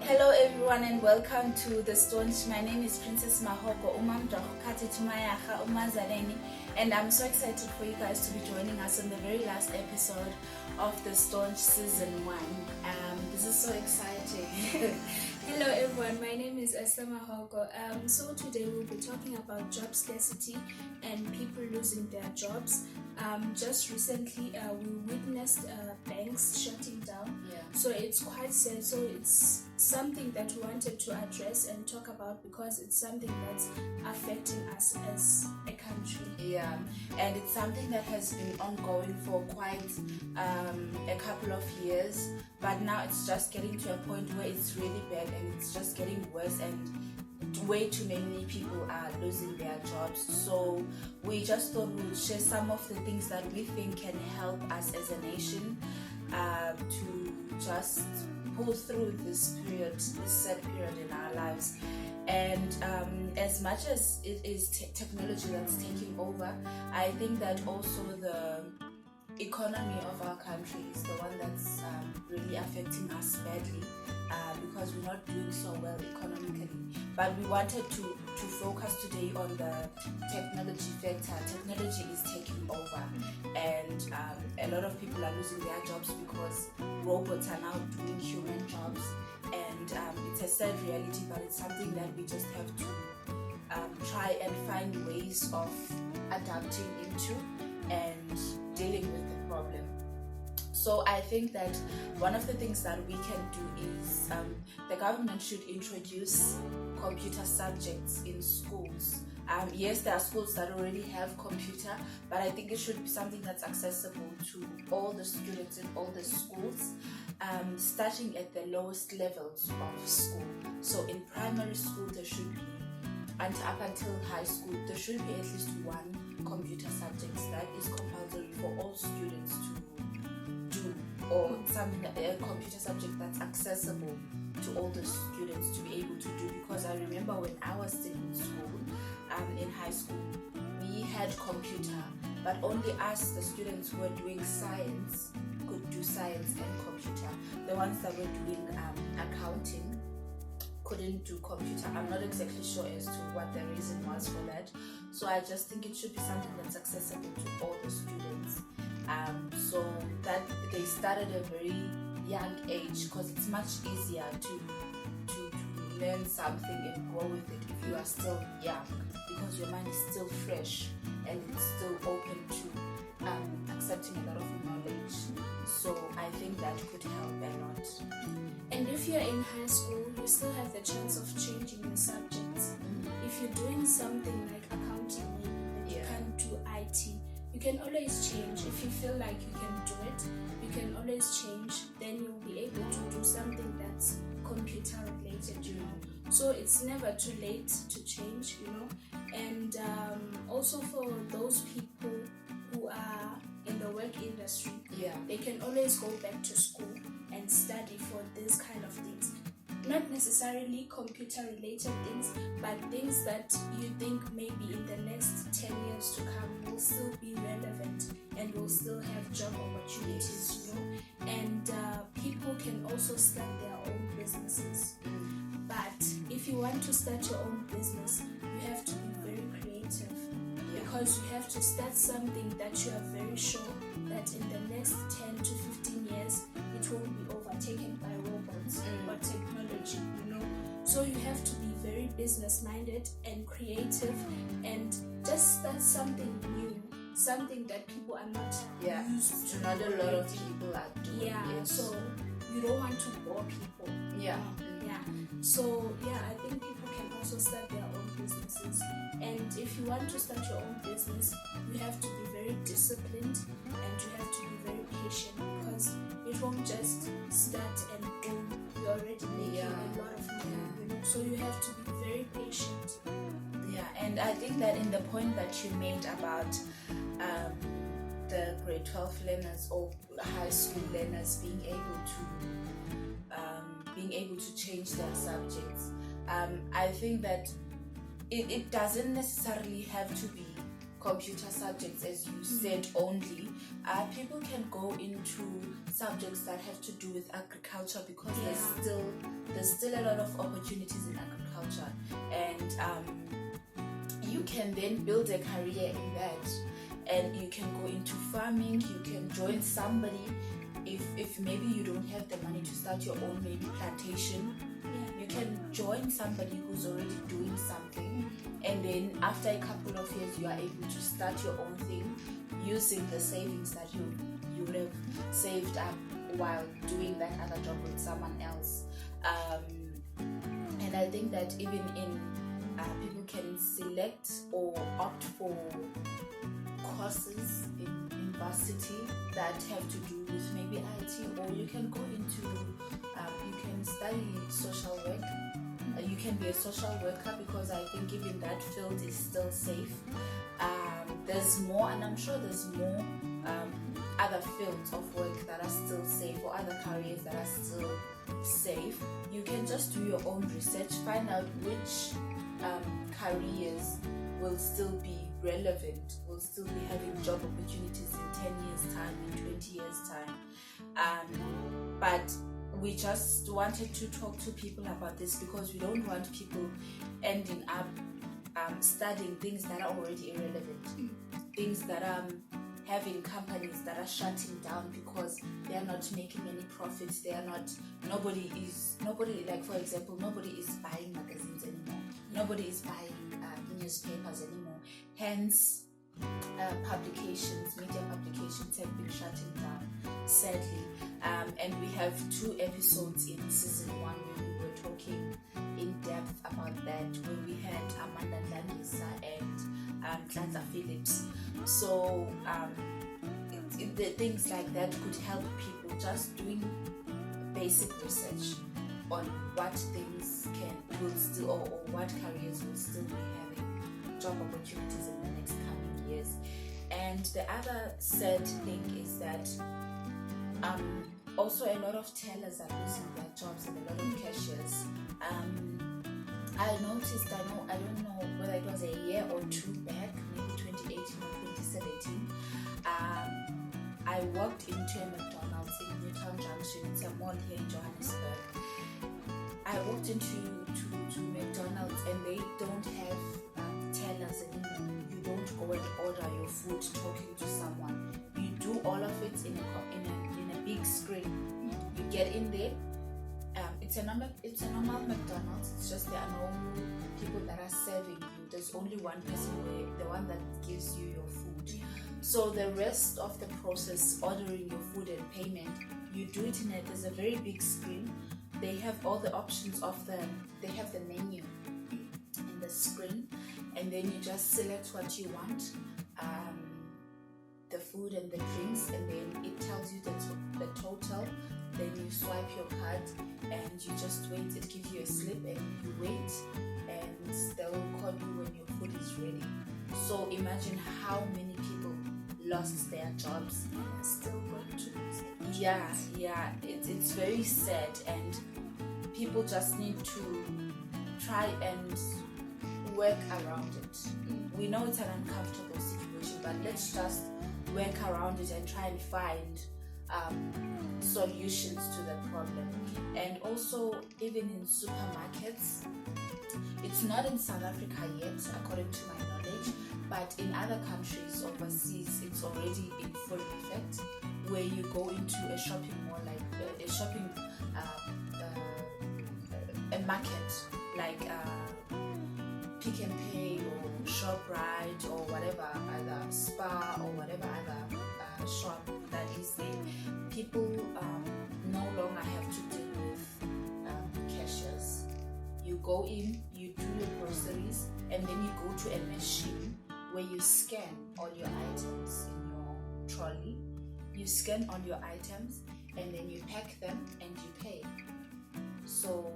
Hello everyone and welcome to the Staunch. My name is Mrs Mahogo, and I'm so excited for you guys to be joining us on the very last episode of the Staunch Season 1. This is so exciting. Hello everyone, my name is Ester Mahogo. So today we'll be talking about job scarcity and people losing their jobs. Just recently we witnessed banks shutting down. So it's quite sad. So it's something that we wanted to address and talk about because it's something that's affecting us as a country. Yeah, and it's something that has been ongoing for quite a couple of years, but now it's just getting to a point where it's really bad and it's just getting worse, and way too many people are losing their jobs. So we just thought we'd share some of the things that we think can help us as a nation to just pull through this period, this sad period in our lives. And as much as it is technology that's taking over, I think that also the economy of our country is the one that's really affecting us badly, because we're not doing so well economically. But we wanted to focus today on the technology factor. Technology is taking over, and a lot of people are losing their jobs because robots are now doing human jobs, and it's a sad reality, but it's something that we just have to try and find ways of adapting into and dealing with the problem. So I think that one of the things that we can do is the government should introduce computer subjects in schools. Yes, there are schools that already have computer, but I think it should be something that's accessible to all the students in all the schools, starting at the lowest levels of school. So in primary school there should be, and up until high school, there should be at least one computer subject that is compulsory for all students to do, or something, a computer subject that's accessible to all the students to be able to do. Because I remember when I was still in school, in high school, we had computer, but only us, the students who were doing science, could do science and computer. The ones that were doing accounting couldn't do computer. I'm not exactly sure as to what the reason was for that. So I just think it should be something that's accessible to all the students, so that they start at a very young age, because it's much easier to learn something and grow with it if you are still young, because your mind is still fresh and it's still open to accepting a lot of knowledge. So I think that could help a lot. And if you're in high school, you still have the chance of changing your subjects. If you're doing something like accounting and you can't do IT, you can always change. If you feel like you can do it, you can always change. Then you'll be able to do something that's computer related, So it's never too late to change, And also for those people who are in the work industry, they can always go back to school and study for this kind of things. Not necessarily computer related things, but things that you think maybe in the next 10 years to come will still be relevant and will still have job opportunities, And people can also start their own businesses. But if you want to start your own business, you have to be very creative, because you have to start something that you are very sure that in the next 10 to 15 years it won't be overtaken by robots or technology, So you have to be very business minded and creative and just start something new, something that people are not used to. Not a lot of people are doing it. So you don't want to bore people. So I think people can also start their own businesses. And if you want to start your own business, you have to be very disciplined and you have to be very patient, because it won't just start and boom, you're already making a lot of money. So you have to be very patient. And I think that in the point that you made about the grade 12 learners or high school learners being able to change their subjects, I think that it doesn't necessarily have to be computer subjects, as you said, only. People can go into subjects that have to do with agriculture, because there's still a lot of opportunities in agriculture, and you can then build a career in that, and you can go into farming. You can join somebody if maybe you don't have the money to start your own maybe plantation. You can join somebody who's already doing something, and then after a couple of years you are able to start your own thing using the savings that you would have saved up while doing that other job with someone else. And I think that even in people can select or opt for courses in university that have to do with maybe IT, or you can go into you can study social work. You can be a social worker, because I think even that field is still safe. There's more, and I'm sure there's more other fields of work that are still safe, or other careers that are still safe. You can just do your own research, find out which careers will still be relevant, will still be having job opportunities in 10 years time, in 20 years time. But we just wanted to talk to people about this, because we don't want people ending up studying things that are already irrelevant, things that are having companies that are shutting down because they are not making any profits. They are not. Nobody, like for example, nobody is buying magazines anymore. Nobody is buying newspapers anymore. Hence, publications, media publications have been shutting down, sadly. And we have 2 episodes in season 1 where we were talking in depth about that, where we had Mandla and Clanza Phillips. So the things like that could help people just doing basic research on what things will still, or what careers will still be having job opportunities in the next coming years. And the other sad thing is that also a lot of tellers are losing their jobs, and a lot of cashiers. I noticed, I don't know whether it was a year or 2 back, maybe 2018 or 2017, I walked into a McDonald's in Newtown Junction. It's a mall here in Johannesburg. I walked into McDonald's, and they don't have tellers anymore. You don't go and order your food talking to someone. You do all of it in a big screen. You get in there. It's a normal McDonald's. It's just there are no people that are serving you. There's only one person there, the one that gives you your food. So the rest of the process, ordering your food and payment, you do it there's a very big screen. They have all the options they have the menu in the screen, and then you just select what you want, the food and the drinks, and then it tells you the total. Then you swipe your card and you just wait. It gives you a slip and you wait, and they'll call you when your food is ready. So imagine how many people lost their jobs and are still going to lose it. Yeah, it's very sad, and people just need to try and work around it. We know it's an uncomfortable situation, but let's just work around it and try and find solutions to the problem. And also, even in supermarkets, it's not in South Africa yet, according to my knowledge, but in other countries overseas, it's already in full effect, where you go into a shopping mall, like a shopping a market, like Pick and Pay or ShopRite or whatever other Spar or whatever other shop that is there. People no longer have to deal with cashiers. You go in, you do your groceries, and then you go to a machine where you scan all your items in your trolley. You scan all your items, and then you pack them and you pay. So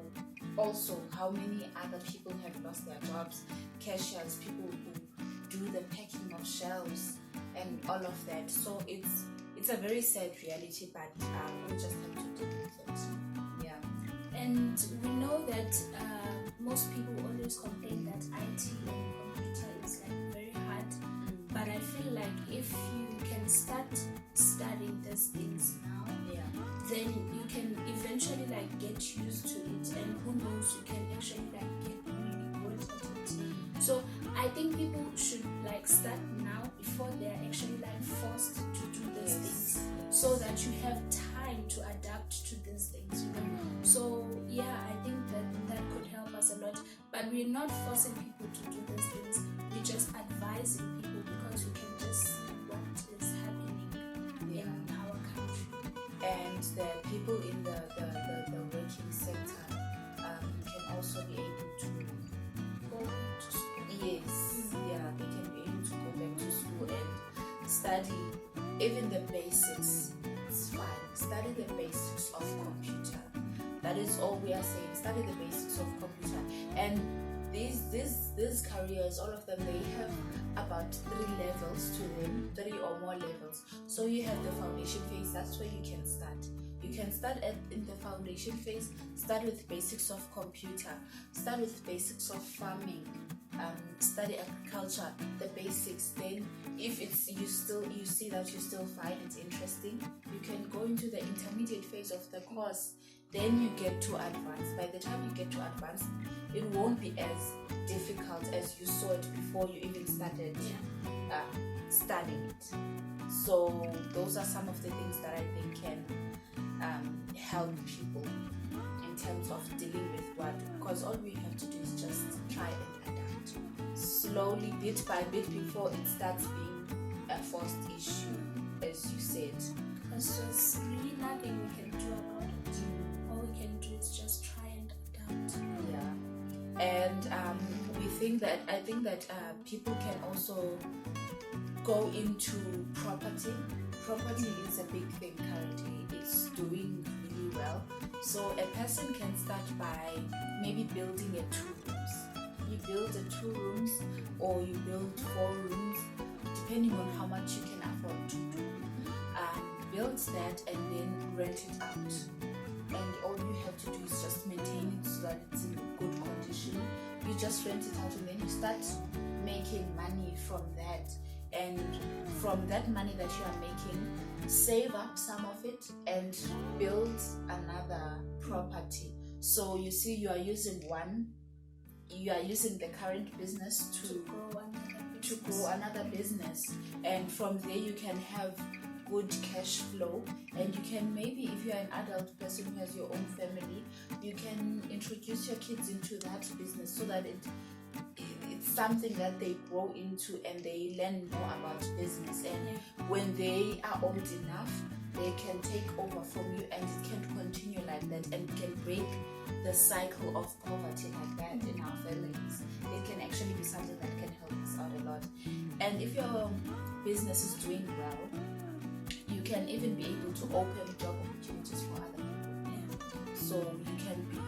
also, how many other people have lost their jobs? Cashiers, people who do the packing of shelves and all of that. So it's a very sad reality, but we just have to deal with it. Yeah. And we know that most people always complain that IT and computer is like very hard, but like if you can start studying these things now, then you can eventually like get used to it, and who knows, you can actually like get really good at it. So I think people should like start now before they're actually like forced to do these things, so that you have time to adapt to these things, you know. So yeah, I think that could help us a lot. But we're not forcing people to do these things, we're just advising people, because we can just see what is happening in our country. And the people in the working sector can also be able to Go to school. yes, they can be able to go back to school and study even the basics. It's fine. Study the basics of computer. That is all we are saying. Study the basics of computer. And these careers, all of them, they have about 3 levels to them, 3 or more levels. So you have the foundation phase. That's where you can start. You can start in the foundation phase. Start with basics of computer. Start with basics of farming. Study agriculture, the basics. Then if you see that you still find it interesting, you can go into the intermediate phase of the course. Then you get to advanced. By the time you get to advanced, it won't be as difficult as you saw it before you even started studying it. So those are some of the things that I think can help people in terms of dealing with what, because all we have to do is just try and adapt slowly, bit by bit, before it starts being a forced issue, as you said. Because there's really nothing we can do about it. All we can do is just try and adapt. Yeah. And I think that people can also go into property. Property is a big thing currently. It's doing really well. So a person can start by maybe building a 2 rooms. You build a 2 rooms, or you build 4 rooms, depending on how much you can afford to do. Build that and then rent it out. And all you have to do is just maintain it so that it's in good condition. You just rent it out, and then you start making money from that. And from that money that you are making, save up some of it and build another property. So you see, you are using the current business to grow another business, and from there you can have good cash flow. And you can, maybe if you're an adult person who has your own family, you can introduce your kids into that business, so that it's something that they grow into and they learn more about business. And when they are old enough, they can take over from you, and it can continue like that, and can break the cycle of poverty like that in our families. It can actually be something that can help us out a lot. And if your business is doing well, you can even be able to open job opportunities for other people. So you can be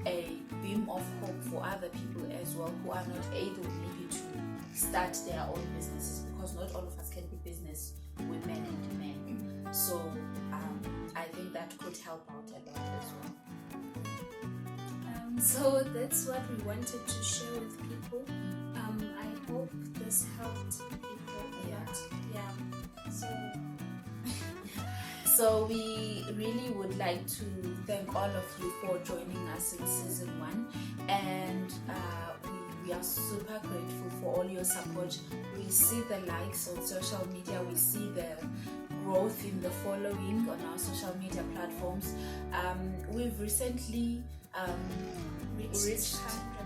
a beam of hope for other people as well, who are not able maybe to start their own businesses, because not all of us can be business women and men. So I think that could help out a lot as well. So that's what we wanted to share with people. I hope this helped people a lot. Yeah. So we really would like to thank all of you for joining us in season 1, and we are super grateful for all your support. We see the likes on social media, we see the growth in the following on our social media platforms. We've recently reached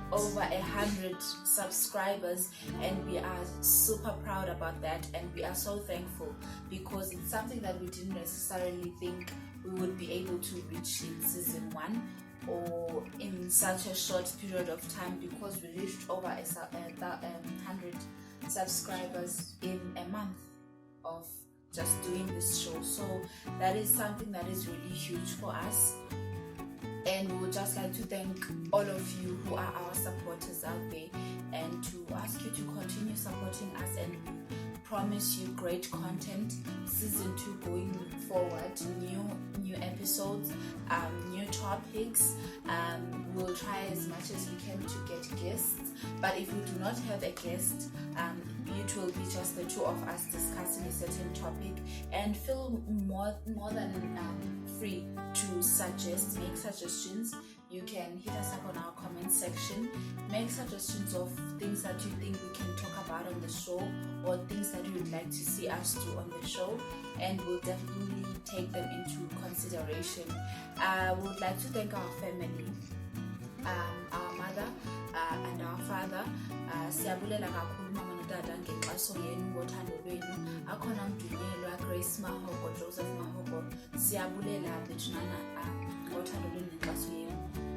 over 100 subscribers, and we are super proud about that, and we are so thankful, because it's something that we didn't necessarily think we would be able to reach in season 1 or in such a short period of time, because we reached over 100 subscribers in a month of just doing this show. So that is something that is really huge for us. And we would just like to thank all of you who are our supporters out there, and to ask you to continue supporting us, and we promise you great content. Season 2 going forward, new episodes, new topics. We'll try as much as we can to get guests, but if we do not have a guest, it will be just the two of us discussing a certain topic, and feel more than free to make suggestions. You can hit us up on our comment section, make suggestions of things that you think we can talk about on the show, or things that you would like to see us do on the show, and we'll definitely take them into consideration. We would like to thank our family, our mother and our father. Siyabulela kakhulu mama notata ngenkxaso yenu ngothando lwenu. Akhona Mdunyelwa, Mrs Mahogo, Joseph Mahogo, siyabulela bethunana ngothando lwenu ngenkxaso yenu.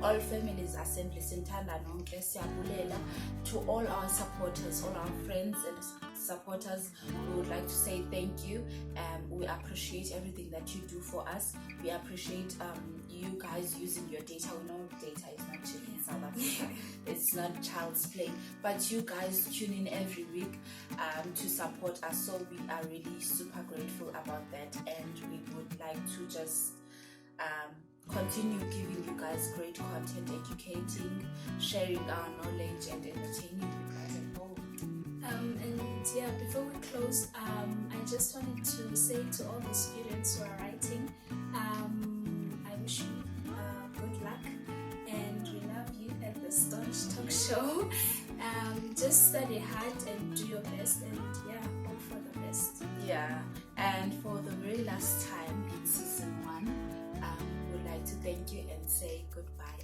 All Families Assembly sintanda nonke, siyabulela. To all our supporters, all our friends and supporters, we would like to say thank you. We appreciate everything that you do for us. We appreciate you guys using your data. We know data is not cheap in South Africa. It's not child's play, but you guys tune in every week to support us, so we are really super grateful about that, and we would like to just continue giving you guys great content, educating, sharing our knowledge, and entertaining you guys at home. Before we close, I just wanted to say to all the students who are writing, I wish you good luck, and we love you at the Staunch Talk Show. Just study hard and do your best, and hope for the best. And for the very last time in season 1, we'd like to thank you and say goodbye.